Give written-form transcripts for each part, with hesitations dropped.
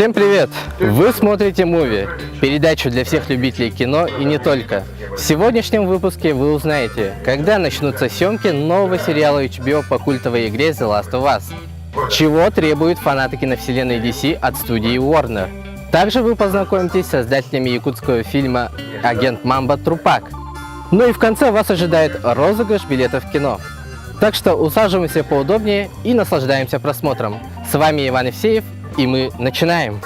Всем привет! Вы смотрите Муви, передачу для всех любителей кино и не только. В сегодняшнем выпуске вы узнаете, когда начнутся съемки нового сериала HBO по культовой игре The Last of Us, чего требуют фанаты киновселенной DC от студии Warner. Также вы познакомитесь с создателями якутского фильма «Агент Мамба. Трупак». Ну и в конце вас ожидает розыгрыш билетов в кино. Так что усаживаемся поудобнее и наслаждаемся просмотром. С вами Иван Евсеев, и мы начинаем!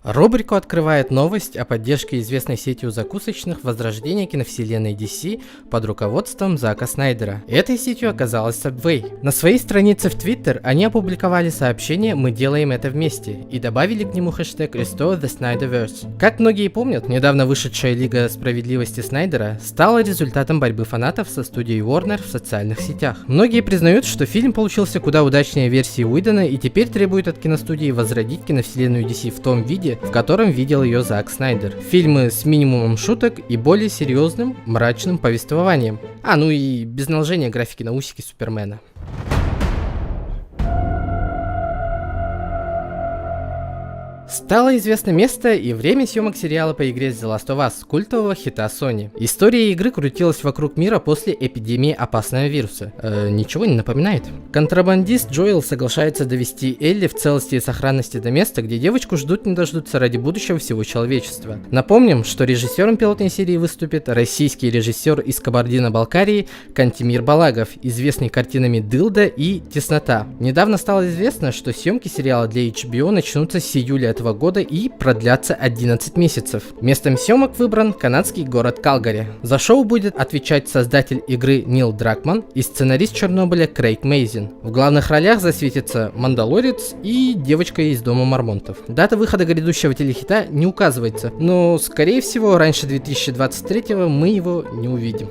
Рубрику открывает новость о поддержке известной сетью закусочных возрождения киновселенной DC под руководством Зака Снайдера. Этой сетью оказалась Subway. На своей странице в Twitter они опубликовали сообщение «Мы делаем это вместе» и добавили к нему хэштег Restore the Snyderverse. Как многие помнят, недавно вышедшая Лига Справедливости Снайдера стала результатом борьбы фанатов со студией Warner в социальных сетях. Многие признают, что фильм получился куда удачнее версии Уидона и теперь требуют от киностудии возродить киновселенную DC в том виде, в котором видел ее Зак Снайдер. Фильмы с минимумом шуток и более серьезным, мрачным повествованием. Ну и без наложения графики на усики Супермена. Стало известно место и время съемок сериала по игре The Last of Us, культового хита Sony. История игры крутилась вокруг мира после эпидемии опасного вируса. Ничего не напоминает? Контрабандист Джоэл соглашается довести Элли в целости и сохранности до места, где девочку ждут не дождутся ради будущего всего человечества. Напомним, что режиссером пилотной серии выступит российский режиссер из Кабардино-Балкарии Кантемир Балагов, известный картинами «Дылда» и «Теснота». Недавно стало известно, что съемки сериала для HBO начнутся с июля этого года и продлятся 11 месяцев. Местом съемок выбран канадский город Калгари. За шоу будет отвечать создатель игры Нил Дракман и сценарист Чернобыля Крейг Мейзин. В главных ролях засветится Мандалорец и девочка из Дома Мормонтов. Дата выхода грядущего телехита не указывается, но скорее всего раньше 2023 мы его не увидим.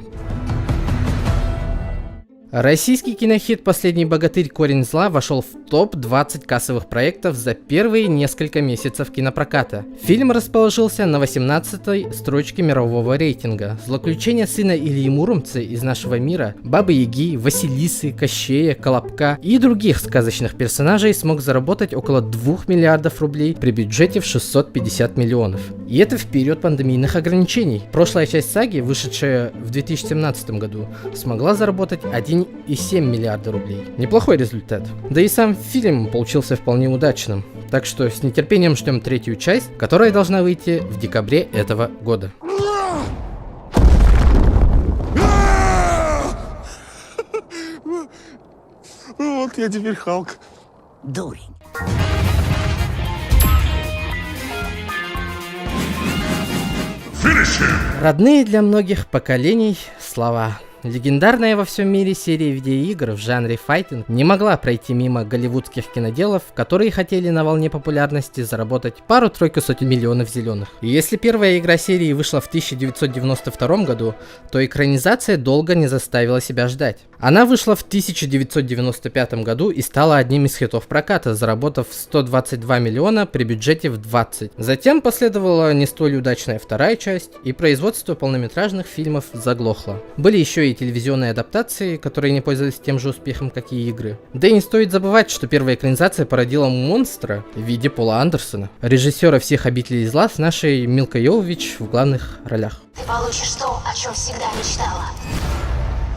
Российский кинохит «Последний богатырь. Корень зла» вошел в топ-20 кассовых проектов за первые несколько месяцев кинопроката. Фильм расположился на 18-й строчке мирового рейтинга. Злоключения сына Ильи Муромца из нашего мира, Бабы-Яги, Василисы, Кощея, Колобка и других сказочных персонажей смог заработать около 2 миллиардов рублей при бюджете в 650 миллионов. И это в период пандемийных ограничений. Прошлая часть саги, вышедшая в 2017 году, смогла заработать 1,7 миллиарда рублей. Неплохой результат. Да и сам фильм получился вполне удачным. Так что с нетерпением ждем третью часть, которая должна выйти в декабре этого года. Вот я теперь Халк. Дурень. Родные для многих поколений слова. Легендарная во всем мире серия видеоигр в жанре файтинг не могла пройти мимо голливудских киноделов, которые хотели на волне популярности заработать пару-тройку сотен миллионов зеленых. И если первая игра серии вышла в 1992 году, то экранизация долго не заставила себя ждать. Она вышла в 1995 году и стала одним из хитов проката, заработав 122 миллиона при бюджете в 20. Затем последовала не столь удачная вторая часть, и производство полнометражных фильмов заглохло. Были еще и телевизионные адаптации, которые не пользовались тем же успехом, как и игры. Да и не стоит забывать, что первая экранизация породила монстра в виде Пола Андерсона, режиссера всех «Обителей зла» с нашей Милкой Йовович в главных ролях. Ты получишь то, о чем всегда мечтала.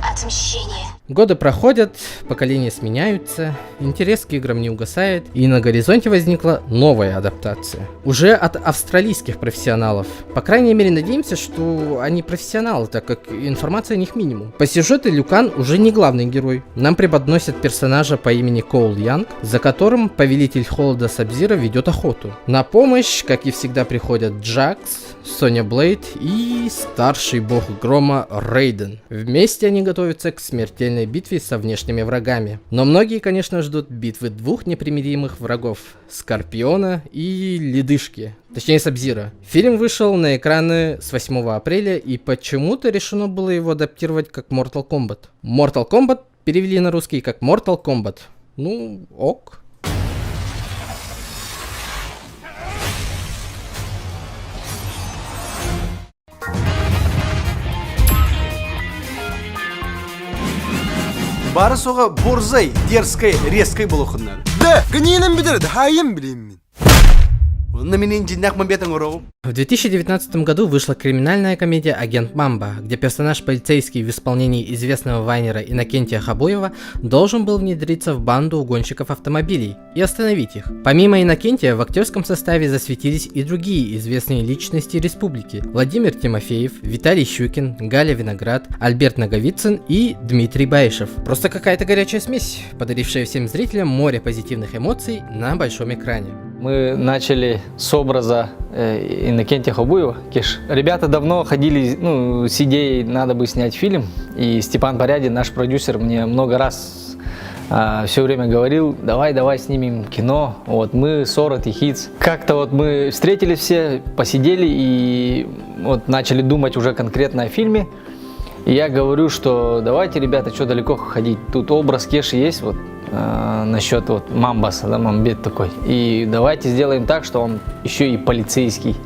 Отмщение. Годы проходят, поколения сменяются, интерес к играм не угасает, и на горизонте возникла новая адаптация. Уже от австралийских профессионалов. По крайней мере, надеемся, что они профессионалы, так как информация о них минимум. По сюжету Люкан уже не главный герой. Нам преподносят персонажа по имени Коул Янг, за которым повелитель холода Сабзира ведет охоту. На помощь, как и всегда, приходят Джакс, Соня Блейд и старший бог грома Рейден. Вместе они готовятся к смертельной битве со внешними врагами. Но многие, конечно, ждут битвы двух непримиримых врагов — Скорпиона и Ледышки. Точнее, Сабзира. Фильм вышел на экраны с 8 апреля, и почему-то решено было его адаптировать как Mortal Kombat. Mortal Kombat перевели на русский как Mortal Kombat. Ну, ок. Барысоға борзай, дерзкай, резкай болуқыннан. Да, гнилым бедер, да хайым блин. Онда менен жиннақ мамбетің ұрау. В 2019 году вышла криминальная комедия «Агент Мамба», где персонаж полицейский в исполнении известного вайнера Иннокентия Хабоева должен был внедриться в банду угонщиков автомобилей и остановить их. Помимо Иннокентия в актерском составе засветились и другие известные личности республики: Владимир Тимофеев, Виталий Щукин, Галя Виноград, Альберт Наговицын и Дмитрий Баишев. Просто какая-то горячая смесь, подарившая всем зрителям море позитивных эмоций на большом экране. Мы начали с образа Иннокентия Хабоева. Ребята давно ходили с идеей, надо бы снять фильм. И Степан Порядин, наш продюсер, мне много раз все время говорил: давай снимем кино. Вот мы Сорот и Хитс. Как-то вот мы встретились все, посидели и вот начали думать уже конкретно о фильме. И я говорю, что давайте, ребята, что далеко ходить. Тут образ Кеши есть, вот насчет вот Мамбаса, да, Мамбет такой. И давайте сделаем так, что он еще и полицейский.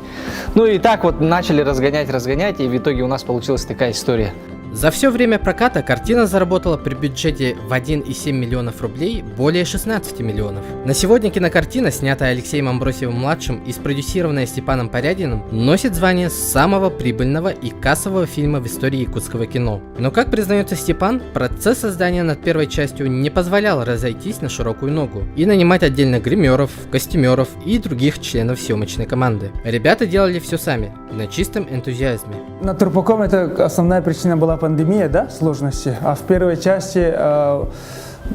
Ну и так вот начали разгонять, и в итоге у нас получилась такая история. За все время проката картина заработала при бюджете в 1,7 миллионов рублей более 16 миллионов. На сегодня кинокартина, снятая Алексеем Амбросьевым-младшим и спродюсированная Степаном Порядиным, носит звание самого прибыльного и кассового фильма в истории якутского кино. Но, как признается Степан, процесс создания над первой частью не позволял разойтись на широкую ногу и нанимать отдельно гримеров, костюмеров и других членов съемочной команды. Ребята делали все сами, на чистом энтузиазме. На Трупаком это основная причина была пандемия, да, сложности. А в первой части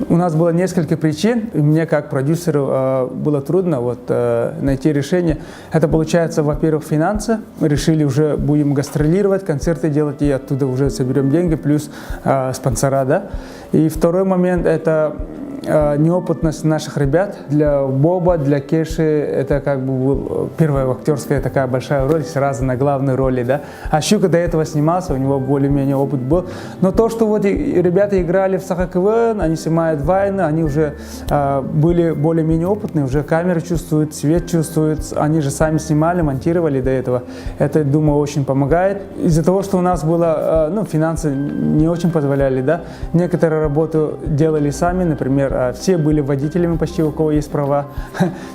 у нас было несколько причин. И мне как продюсеру было трудно найти решение. Это получается, во-первых, финансы. Мы решили уже будем гастролировать, концерты делать и оттуда уже соберем деньги, плюс спонсора, да. И второй момент — это неопытность наших ребят. Для Боба, для Кеши это как бы был первая актерская такая большая роль, сразу на главной роли, да. А Щука до этого снимался, у него более-менее опыт был. Но то, что вот ребята играли в СахаКВН, они снимают войны, они уже были более-менее опытные, уже камеру чувствуют, свет чувствуют, они же сами снимали, монтировали до этого. Это, думаю, очень помогает. Из-за того, что у нас было, финансы не очень позволяли, да, некоторые работы делали сами, например, все были водителями почти, у кого есть права,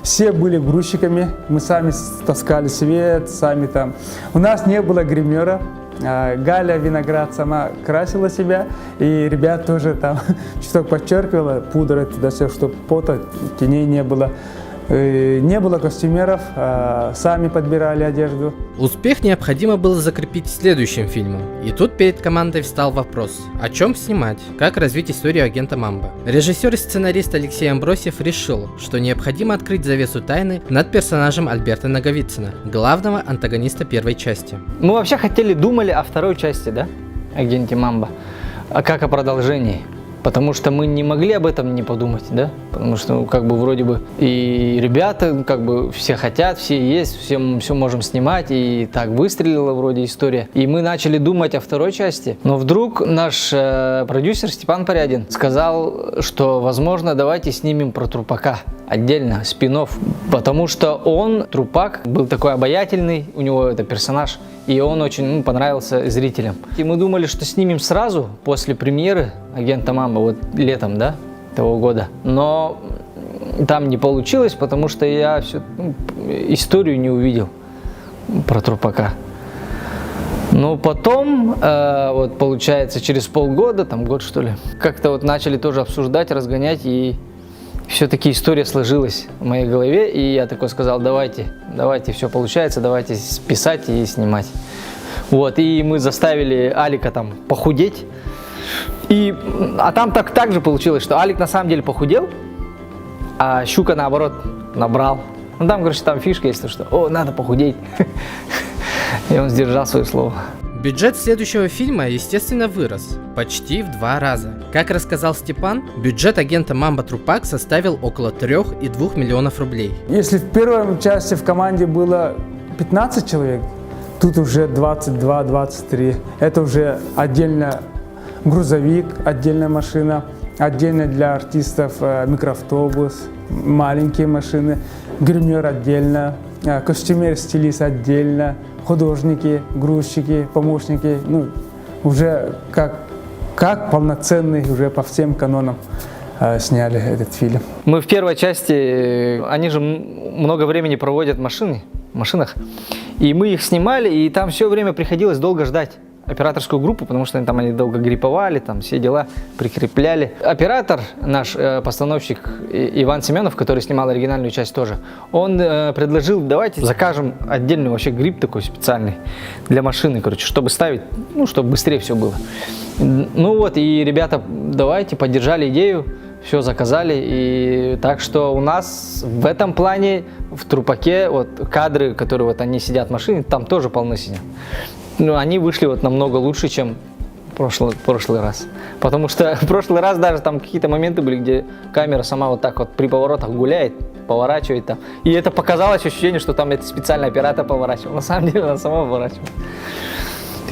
все были грузчиками, мы сами таскали свет, сами там. У нас не было гримера, Галя Виноград сама красила себя, и ребят тоже там чуток подчеркивала, пудра туда все, чтобы пота, теней не было. Не было костюмеров, сами подбирали одежду. Успех необходимо было закрепить следующим фильмом. И тут перед командой встал вопрос: о чем снимать, как развить историю агента Мамба. Режиссер и сценарист Алексей Амбросьев решил, что необходимо открыть завесу тайны над персонажем Альберта Наговицына, главного антагониста первой части. Мы вообще думали о второй части, да, агенте Мамба, как о продолжении. Потому что мы не могли об этом не подумать, да? Потому что, вроде бы и ребята, все хотят, все есть, все можем снимать, и так выстрелила вроде история. И мы начали думать о второй части. Но вдруг наш продюсер Степан Порядин сказал, что, возможно, давайте снимем про Трупака отдельно, спин-офф. Потому что он, Трупак, был такой обаятельный, у него это персонаж, и он очень понравился зрителям. И мы думали, что снимем сразу после премьеры агента Мамба, вот летом, да, того года. Но там не получилось, потому что я историю не увидел про Трупака. Но потом, получается, через полгода, год что ли, как-то начали тоже обсуждать, разгонять, и все-таки история сложилась в моей голове, и я такой сказал: давайте, все получается, давайте писать и снимать. И мы заставили Алика похудеть. А там так же получилось, что Алик на самом деле похудел, а Щука наоборот набрал. Там фишка есть, что надо похудеть. И он сдержал свое слово. Бюджет следующего фильма, естественно, вырос почти в 2 раза. Как рассказал Степан, бюджет агента Мамба Трупак составил около 3,2 миллионов рублей. Если в первой части в команде было 15 человек, тут уже 22-23. Это уже отдельно грузовик, отдельная машина, отдельно для артистов микроавтобус, маленькие машины, гример отдельно, костюмер, стилист отдельно, художники, грузчики, помощники. Уже как как полноценный уже по всем канонам сняли этот фильм. Мы в первой части, они же много времени проводят в машинах, и мы их снимали, и там все время приходилось долго ждать операторскую группу, потому что там они долго гриповали, там все дела прикрепляли. Оператор, наш постановщик Иван Семенов, который снимал оригинальную часть тоже, он предложил, давайте закажем отдельный вообще грипп такой специальный для машины, короче, чтобы ставить, ну, чтобы быстрее все было. Ну вот, и ребята, давайте, поддержали идею, все заказали, и так что у нас в этом плане, в Трупаке, вот кадры, которые вот они сидят в машине, там тоже полно сидят. Ну, они вышли вот намного лучше, чем прошлый раз. Потому что в прошлый раз даже там какие-то моменты были, где камера сама вот так вот при поворотах гуляет, поворачивает там. И это показалось ощущение, что там это специальный оператор поворачивал. На самом деле она сама поворачивала.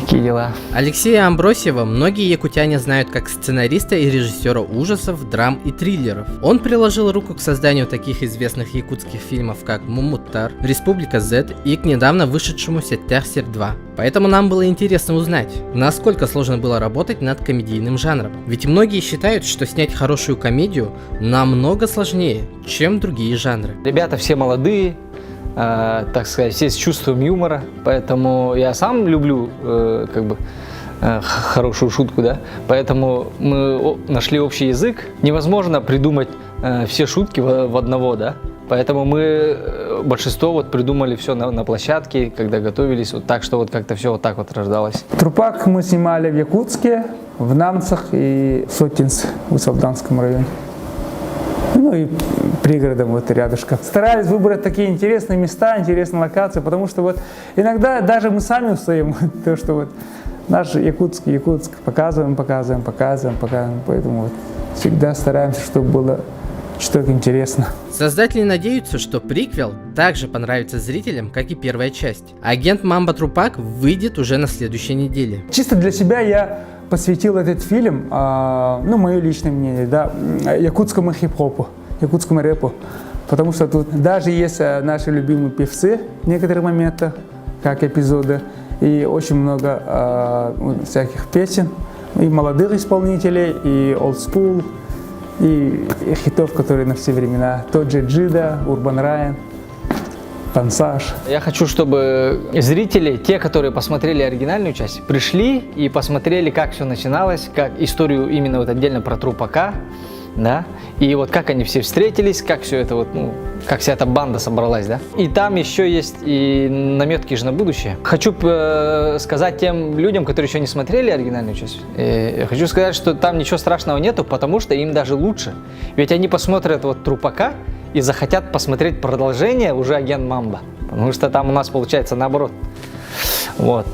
Такие дела. Алексея Амбросьева многие якутяне знают как сценариста и режиссера ужасов, драм и триллеров. Он приложил руку к созданию таких известных якутских фильмов, как «Мумуттар», «Республика Z» и к недавно вышедшемуся «Терсер 2». Поэтому нам было интересно узнать, насколько сложно было работать над комедийным жанром. Ведь многие считают, что снять хорошую комедию намного сложнее, чем другие жанры. Ребята все молодые, так сказать, все с чувством юмора, поэтому я сам люблю хорошую шутку, да, поэтому мы нашли общий язык. Невозможно придумать все шутки в одного, да, поэтому мы большинство вот придумали все на площадке, когда готовились, вот так, что вот как-то все вот так вот рождалось. Трупак мы снимали в Якутске, в Намцах и Сотинск в Салданском районе. Ну и пригородом вот рядышком. Старались выбрать такие интересные места, интересные локации, потому что вот иногда даже мы сами устаем, то что вот наш Якутск показываем, поэтому вот всегда стараемся, чтобы было что-то интересно. Создатели надеются, что приквел также понравится зрителям, как и первая часть. Агент Мамба Трупак выйдет уже на следующей неделе. Чисто для себя я посвятил этот фильм, ну, мое личное мнение, да, якутскому хип-хопу, якутскому рэпу. Потому что тут даже есть наши любимые певцы в некоторых моментах, как эпизоды, и очень много всяких песен, и молодых исполнителей, и old school, и хитов, которые на все времена. Тот же Джида, Урбан Райан, Пансаж. Я хочу, чтобы зрители, те, которые посмотрели оригинальную часть, пришли и посмотрели, как все начиналось, как историю именно вот отдельно про Трупака, да, и вот как они все встретились, как все это вот, ну, как вся эта банда собралась, да. И там еще есть и наметки же на будущее. Хочу сказать тем людям, которые еще не смотрели оригинальную часть, хочу сказать, что там ничего страшного нету, потому что им даже лучше. Ведь они посмотрят вот Трупака и захотят посмотреть продолжение уже «Агент Мамба», потому что там у нас получается наоборот. Вот.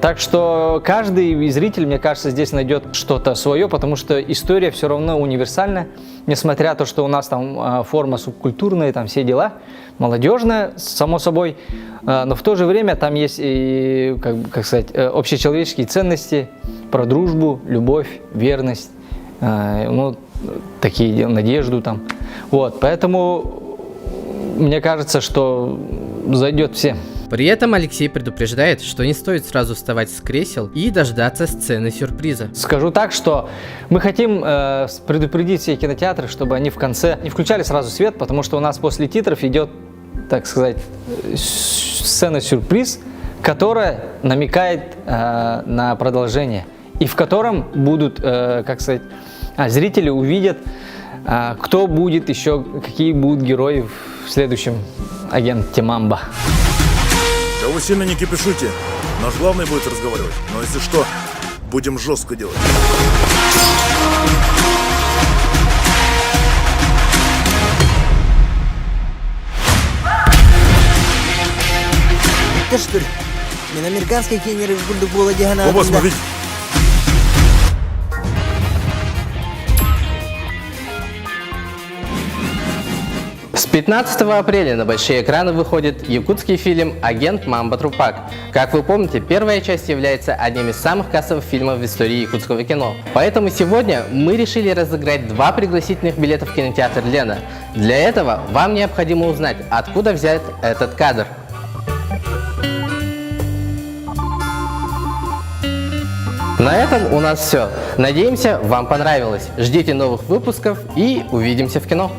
Так что каждый зритель, мне кажется, здесь найдет что-то свое, потому что история все равно универсальна, несмотря на то, что у нас там форма субкультурная, там все дела, молодежная, само собой, но в то же время там есть и, как сказать, общечеловеческие ценности про дружбу, любовь, верность, ну, такие, надежду там. Вот, поэтому мне кажется, что зайдет всем. При этом Алексей предупреждает, что не стоит сразу вставать с кресел и дождаться сцены сюрприза. Скажу так, что мы хотим предупредить все кинотеатры, чтобы они в конце не включали сразу свет, потому что у нас после титров идет, так сказать, сцена-сюрприз, которая намекает на продолжение, и в котором будут, как сказать, зрители увидят, кто будет еще, какие будут герои в следующем агенте Мамба. Да вы сильно не кипишуйте. Наш главный будет разговаривать. Но если что, будем жестко делать. Это что ли? Мен американский кеннер в гульдугула дигана. Оба смотрите. С 15 апреля на большие экраны выходит якутский фильм «Агент Мамба Трупак». Как вы помните, первая часть является одним из самых кассовых фильмов в истории якутского кино. Поэтому сегодня мы решили разыграть 2 пригласительных билета в кинотеатр «Лена». Для этого вам необходимо узнать, откуда взять этот кадр. На этом у нас все. Надеемся, вам понравилось. Ждите новых выпусков и увидимся в кино.